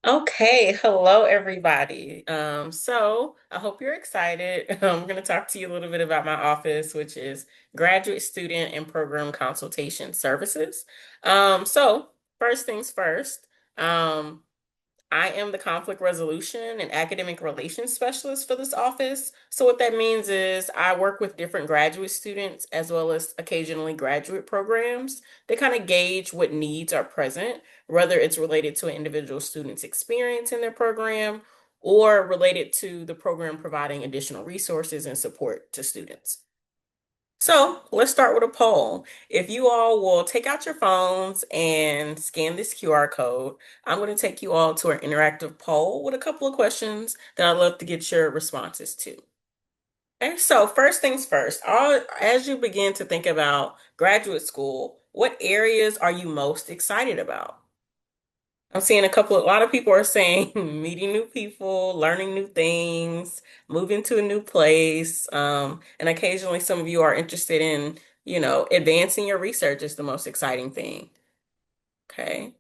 Okay, hello everybody. So I hope you're excited. I'm going to talk to you a little bit about my office, which is Graduate Student and Program Consultation Services. So first things first, um, I am the conflict resolution and academic relations specialist for this office. So what that means is I work with different graduate students as well as occasionally graduate programs. They kind of gauge what needs are present, whether it's related to an individual student's experience in their program or related to the program providing additional resources and support to students. So let's start with a poll. If you all will take out your phones and scan this QR code, I'm going to take you all to our interactive poll with a couple of questions that I'd love to get your responses to. Okay, so first things first, as you begin to think about graduate school, what areas are you most excited about? I'm seeing a lot of people are saying meeting new people, learning new things, moving to a new place. And occasionally some of you are interested in, advancing your research is the most exciting thing. Okay.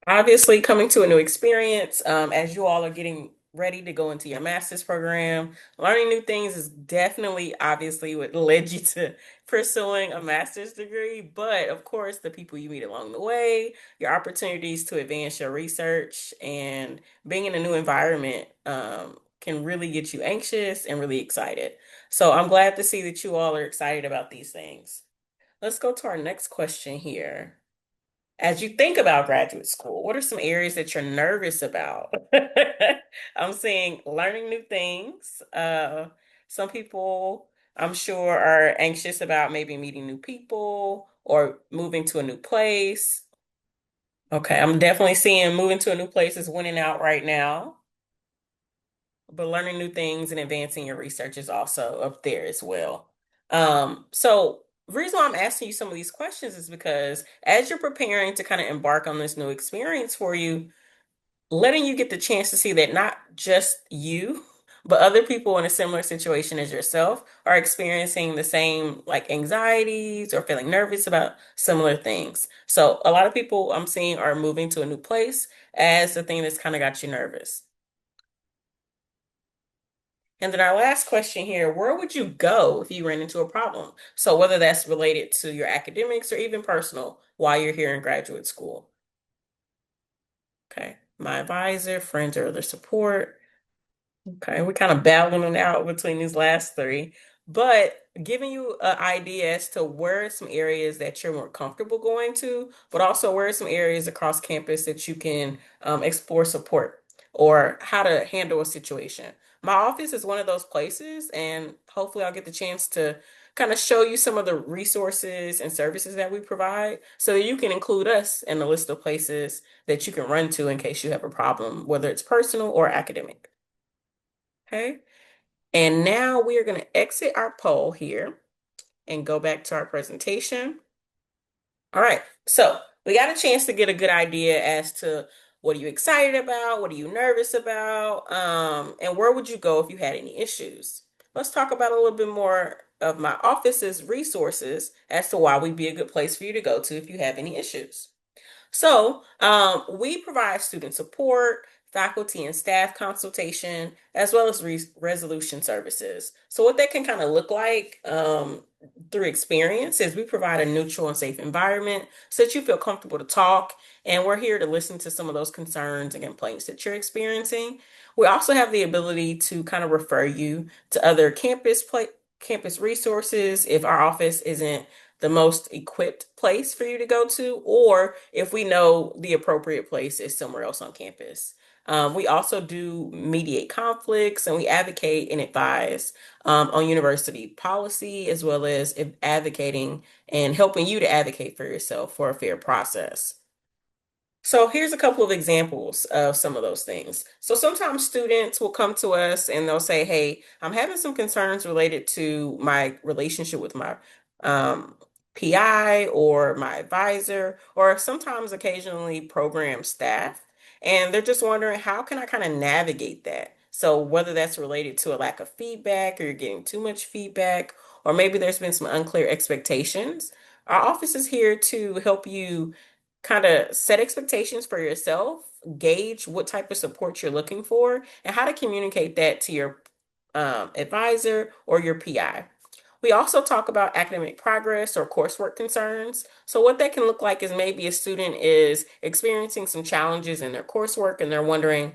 Obviously, coming to a new experience, as you all are getting ready to go into your master's program, learning new things is definitely, obviously, what led you to pursuing a master's degree. But of course, the people you meet along the way, your opportunities to advance your research, and being in a new environment, can really get you anxious and really excited. So I'm glad to see that you all are excited about these things. Let's go to our next question here. As you think about graduate school, what are some areas that you're nervous about? I'm seeing learning new things. Some people, I'm sure, are anxious about maybe meeting new people or moving to a new place. Okay, I'm definitely seeing moving to a new place is winning out right now, but learning new things and advancing your research is also up there as well. So the reason why I'm asking you some of these questions is because as you're preparing to kind of embark on this new experience for you, letting you get the chance to see that not just you, but other people in a similar situation as yourself are experiencing the same like anxieties or feeling nervous about similar things. So a lot of people I'm seeing are moving to a new place as the thing that's kind of got you nervous. And then our last question here, where would you go if you ran into a problem? So whether that's related to your academics or even personal while you're here in graduate school. Okay. My advisor, friends or other support. Okay, we're kind of battling it out between these last three, but giving you an idea as to where are some areas that you're more comfortable going to, but also where are some areas across campus that you can explore support or how to handle a situation. My office is one of those places, and hopefully, I'll get the chance to kind of show you some of the resources and services that we provide so that you can include us in the list of places that you can run to in case you have a problem, whether it's personal or academic. Okay. And now we are going to exit our poll here and go back to our presentation. All right. So we got a chance to get a good idea as to what are you excited about? What are you nervous about? And where would you go if you had any issues? Let's talk about a little bit more of my office's resources as to why we'd be a good place for you to go to if you have any issues. So, we provide student support, faculty and staff consultation, as well as resolution services. So, what that can kind of look like through experience is we provide a neutral and safe environment so that you feel comfortable to talk. And we're here to listen to some of those concerns and complaints that you're experiencing. We also have the ability to kind of refer you to other campus resources if our office isn't the most equipped place for you to go to, or if we know the appropriate place is somewhere else on campus. We also do mediate conflicts and we advocate and advise on university policy as well as advocating and helping you to advocate for yourself for a fair process. So here's a couple of examples of some of those things. So sometimes students will come to us and they'll say, "Hey, I'm having some concerns related to my relationship with my um, PI or my advisor, or sometimes occasionally program staff." And they're just wondering, how can I kind of navigate that? So whether that's related to a lack of feedback or you're getting too much feedback, or maybe there's been some unclear expectations, our office is here to help you kind of set expectations for yourself, gauge what type of support you're looking for and how to communicate that to your advisor or your PI. We also talk about academic progress or coursework concerns. So what that can look like is maybe a student is experiencing some challenges in their coursework and they're wondering,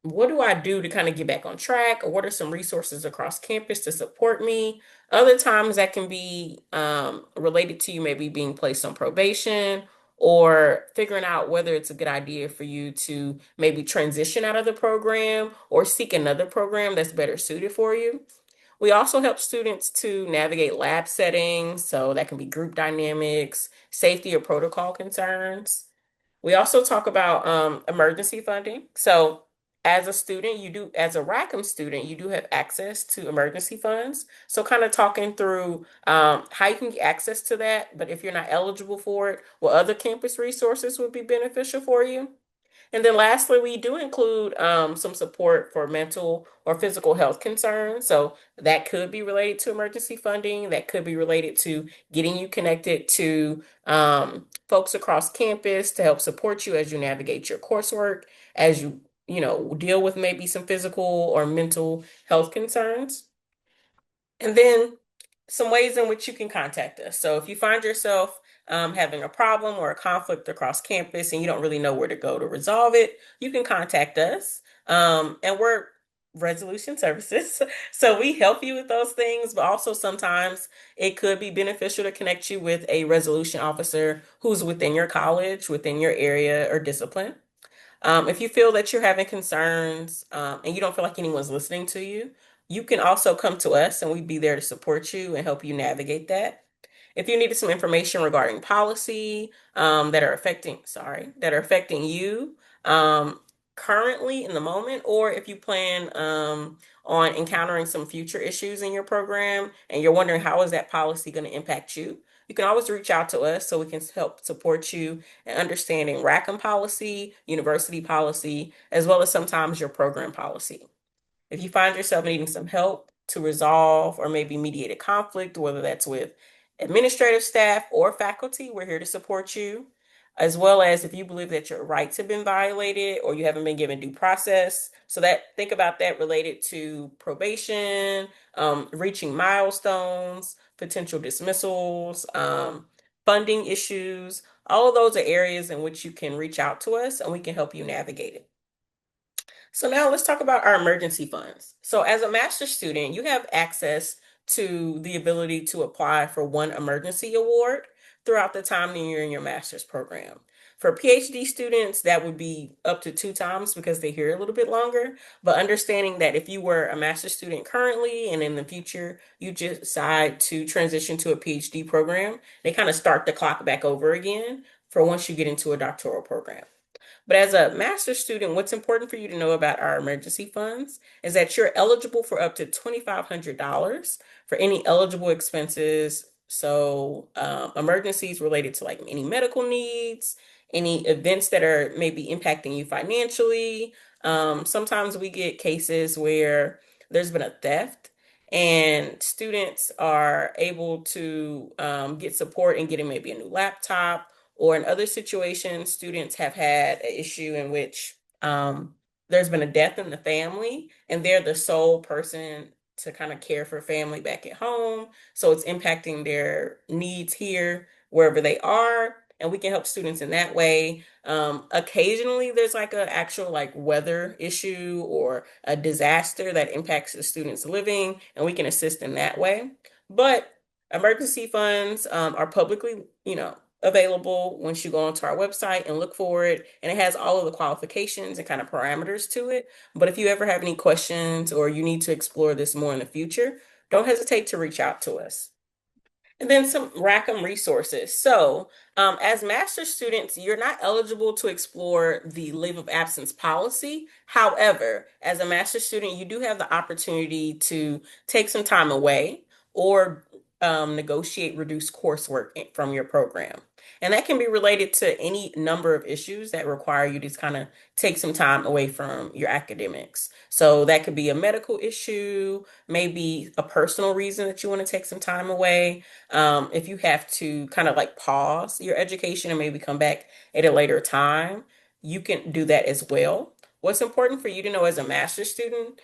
what do I do to kind of get back on track? Or what are some resources across campus to support me? Other times that can be related to you maybe being placed on probation or figuring out whether it's a good idea for you to maybe transition out of the program or seek another program that's better suited for you. We also help students to navigate lab settings, so that can be group dynamics, safety or protocol concerns. We also talk about emergency funding. So, as a student, as a Rackham student, you do have access to emergency funds. So, kind of talking through how you can get access to that, but if you're not eligible for it, what other campus resources would be beneficial for you. And then lastly, we do include some support for mental or physical health concerns. So that could be related to emergency funding, that could be related to getting you connected to folks across campus to help support you as you navigate your coursework, as you deal with maybe some physical or mental health concerns. And then some ways in which you can contact us. So if you find yourself having a problem or a conflict across campus and you don't really know where to go to resolve it, you can contact us. And we're resolution services. So we help you with those things, but also sometimes it could be beneficial to connect you with a resolution officer who's within your college, within your area or discipline. If you feel that you're having concerns and you don't feel like anyone's listening to you, you can also come to us and we'd be there to support you and help you navigate that. If you needed some information regarding policy that are affecting you um, currently in the moment, or if you plan on encountering some future issues in your program and you're wondering how is that policy going to impact you, you can always reach out to us so we can help support you in understanding Rackham policy, university policy, as well as sometimes your program policy. If you find yourself needing some help to resolve or maybe mediate a conflict, whether that's with administrative staff or faculty, we're here to support you. As well as if you believe that your rights have been violated or you haven't been given due process. So that think about that related to probation, reaching milestones, potential dismissals, funding issues. All of those are areas in which you can reach out to us and we can help you navigate it. So now let's talk about our emergency funds. So as a master's student, you have access to the ability to apply for one emergency award throughout the time that you're in your master's program. For PhD students, that would be up to 2 times because they're here a little bit longer. But understanding that if you were a master's student currently and in the future you decide to transition to a PhD program, they kind of start the clock back over again for once you get into a doctoral program. But as a master's student, what's important for you to know about our emergency funds is that you're eligible for up to $2,500 for any eligible expenses. So, emergencies related to like any medical needs, any events that are maybe impacting you financially. Sometimes we get cases where there's been a theft and students are able to get support in getting maybe a new laptop, or in other situations, students have had an issue in which there's been a death in the family, and they're the sole person to kind of care for family back at home. So it's impacting their needs here, wherever they are. And we can help students in that way. Occasionally, there's like an actual like weather issue or a disaster that impacts the students' living, and we can assist in that way. But emergency funds are publicly, available once you go onto our website and look for it. And it has all of the qualifications and kind of parameters to it. But if you ever have any questions or you need to explore this more in the future, don't hesitate to reach out to us. And then some Rackham resources. So, as master's students, you're not eligible to explore the leave of absence policy. However, as a master's student, you do have the opportunity to take some time away or negotiate reduced coursework from your program. And that can be related to any number of issues that require you to kind of take some time away from your academics. So that could be a medical issue, maybe a personal reason that you want to take some time away. If you have to kind of like pause your education and maybe come back at a later time, you can do that as well. What's important for you to know as a master's student,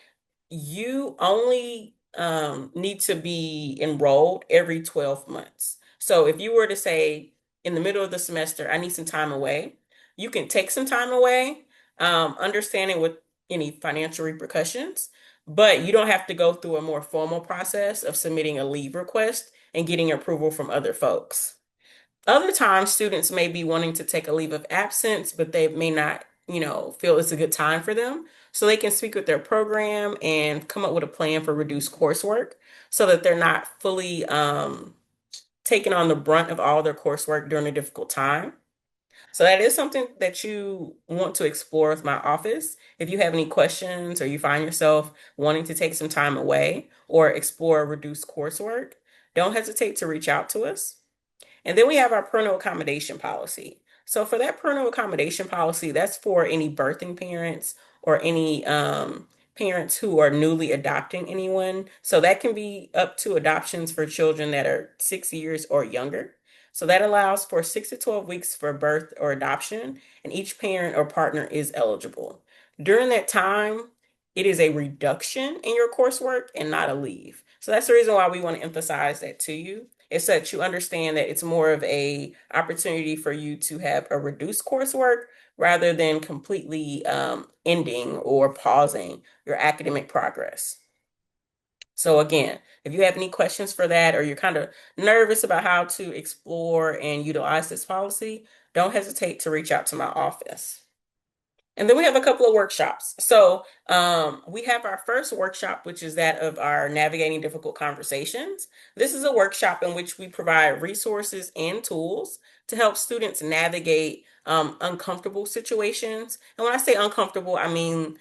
you only need to be enrolled every 12 months. So if you were to say in the middle of the semester, I need some time away, you can take some time away, understanding with any financial repercussions, but you don't have to go through a more formal process of submitting a leave request and getting approval from other folks. Other times, students may be wanting to take a leave of absence, but they may not, feel it's a good time for them. So they can speak with their program and come up with a plan for reduced coursework so that they're not fully taking on the brunt of all their coursework during a difficult time. So that is something that you want to explore with my office. If you have any questions or you find yourself wanting to take some time away or explore reduced coursework, don't hesitate to reach out to us. And then we have our parental accommodation policy. So for that parental accommodation policy, that's for any birthing parents or any parents who are newly adopting anyone. So that can be up to adoptions for children that are 6 years or younger. So that allows for 6 to 12 weeks for birth or adoption, and each parent or partner is eligible. During that time, it is a reduction in your coursework and not a leave. So that's the reason why we want to emphasize that to you. It's that you understand that it's more of a opportunity for you to have a reduced coursework rather than completely ending or pausing your academic progress. So again, if you have any questions for that or you're kind of nervous about how to explore and utilize this policy, don't hesitate to reach out to my office. And then we have a couple of workshops. So we have our first workshop, which is that of our Navigating Difficult Conversations. This is a workshop in which we provide resources and tools to help students navigate uncomfortable situations. And when I say uncomfortable, I mean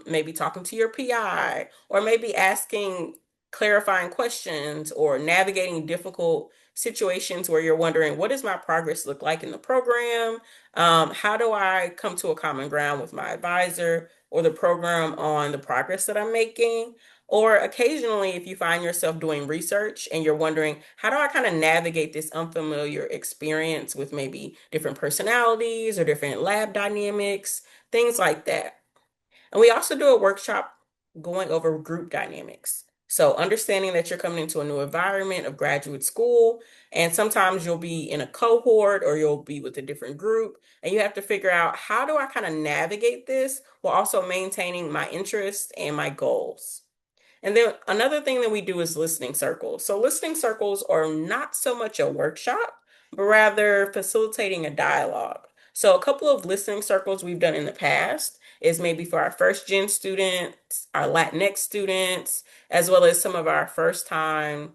maybe talking to your PI or maybe asking clarifying questions or navigating difficult situations where you're wondering, what does my progress look like in the program? How do I come to a common ground with my advisor or the program on the progress that I'm making? Or occasionally, if you find yourself doing research and you're wondering, how do I kind of navigate this unfamiliar experience with maybe different personalities or different lab dynamics, things like that. And we also do a workshop going over group dynamics. So understanding that you're coming into a new environment of graduate school, and sometimes you'll be in a cohort or you'll be with a different group, and you have to figure out how do I kind of navigate this while also maintaining my interests and my goals. And then another thing that we do is listening circles. So listening circles are not so much a workshop, but rather facilitating a dialogue. So a couple of listening circles we've done in the past is maybe for our first gen students, our Latinx students, as well as some of our first time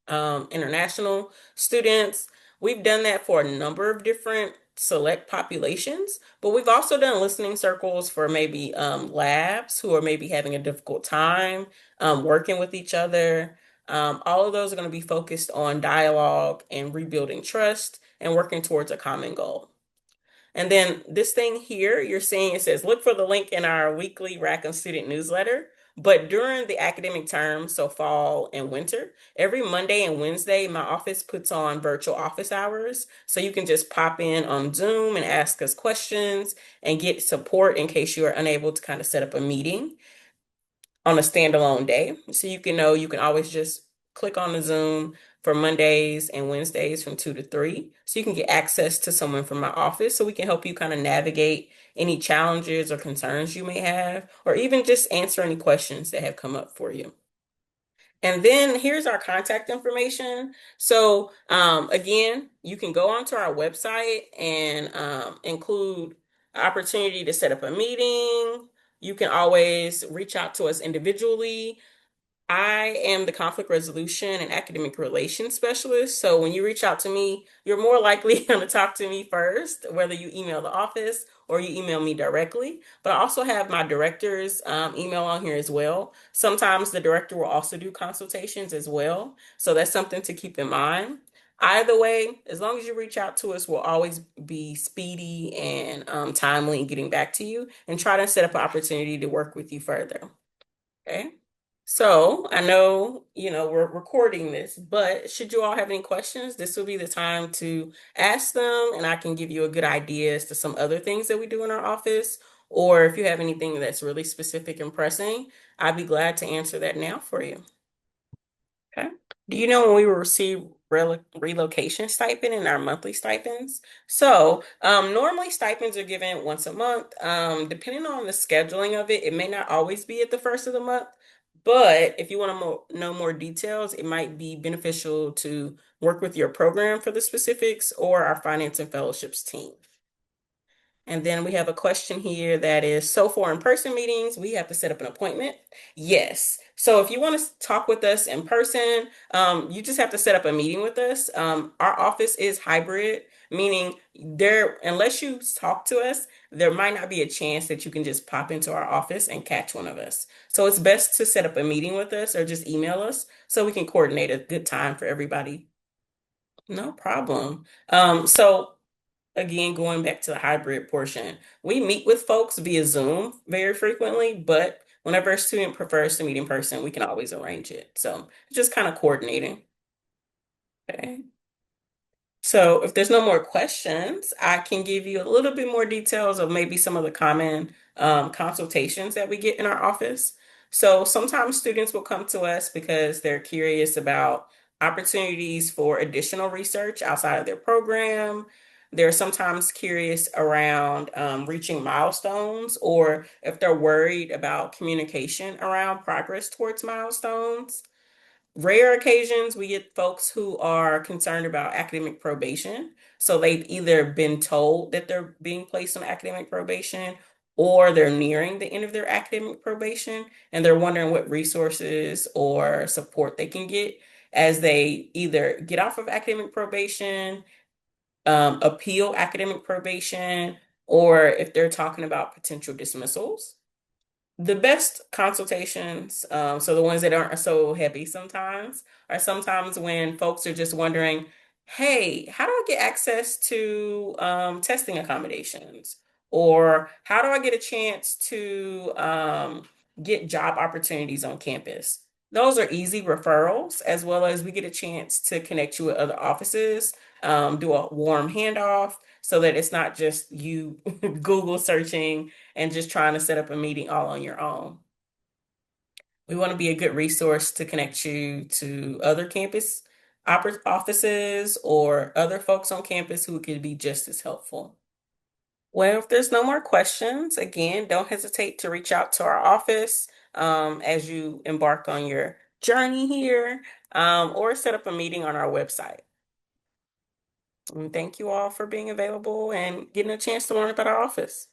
international students. We've done that for a number of different select populations, but we've also done listening circles for maybe labs who are maybe having a difficult time working with each other. All of those are going to be focused on dialogue and rebuilding trust and working towards a common goal. And then this thing here, you're seeing it says, look for the link in our weekly Rackham student newsletter. But during the academic term, so fall and winter, every Monday and Wednesday, my office puts on virtual office hours. So you can just pop in on Zoom and ask us questions and get support in case you are unable to kind of set up a meeting on a standalone day. So you can know you can always just click on the Zoom for Mondays and Wednesdays from 2 to 3. So you can get access to someone from my office so we can help you kind of navigate any challenges or concerns you may have, or even just answer any questions that have come up for you. And then here's our contact information. So again, you can go onto our website and include an opportunity to set up a meeting. You can always reach out to us individually. I am the conflict resolution and academic relations specialist. So when you reach out to me, you're more likely going to talk to me first, whether you email the office or you email me directly. But I also have my director's email on here as well. Sometimes the director will also do consultations as well. So that's something to keep in mind. Either way, as long as you reach out to us, we'll always be speedy and timely in getting back to you and try to set up an opportunity to work with you further. Okay. So I know, we're recording this, but should you all have any questions, this will be the time to ask them, and I can give you a good idea as to some other things that we do in our office. Or if you have anything that's really specific and pressing, I'd be glad to answer that now for you. Okay. Do you know when we will receive relocation stipend and our monthly stipends? So, normally stipends are given once a month. Depending on the scheduling of it, it may not always be at the first of the month. But if you want to know more details, it might be beneficial to work with your program for the specifics or our finance and fellowships team. And then we have a question here that is, so for in-person meetings, we have to set up an appointment. Yes. So if you want to talk with us in person, you just have to set up a meeting with us. Our office is hybrid, meaning unless you talk to us, there might not be a chance that you can just pop into our office and catch one of us. So it's best to set up a meeting with us or just email us so we can coordinate a good time for everybody. No problem. So again, going back to the hybrid portion, we meet with folks via Zoom very frequently, but whenever a student prefers to meet in person, we can always arrange it. So just kind of coordinating. Okay. So if there's no more questions, I can give you a little bit more details of maybe some of the common consultations that we get in our office. So sometimes students will come to us because they're curious about opportunities for additional research outside of their program. They're sometimes curious around reaching milestones, or if they're worried about communication around progress towards milestones. Rare occasions, we get folks who are concerned about academic probation. So they've either been told that they're being placed on academic probation or they're nearing the end of their academic probation and they're wondering what resources or support they can get as they either get off of academic probation, appeal academic probation, or if they're talking about potential dismissals. The best consultations, so the ones that aren't so heavy sometimes, are sometimes when folks are just wondering, hey, how do I get access to testing accommodations? Or how do I get a chance to get job opportunities on campus? Those are easy referrals, as well as we get a chance to connect you with other offices, do a warm handoff so that it's not just you Google searching and just trying to set up a meeting all on your own. We want to be a good resource to connect you to other campus offices or other folks on campus who could be just as helpful. Well, if there's no more questions, again, don't hesitate to reach out to our office as you embark on your journey here, or set up a meeting on our website. And thank you all for being available and getting a chance to learn about our office.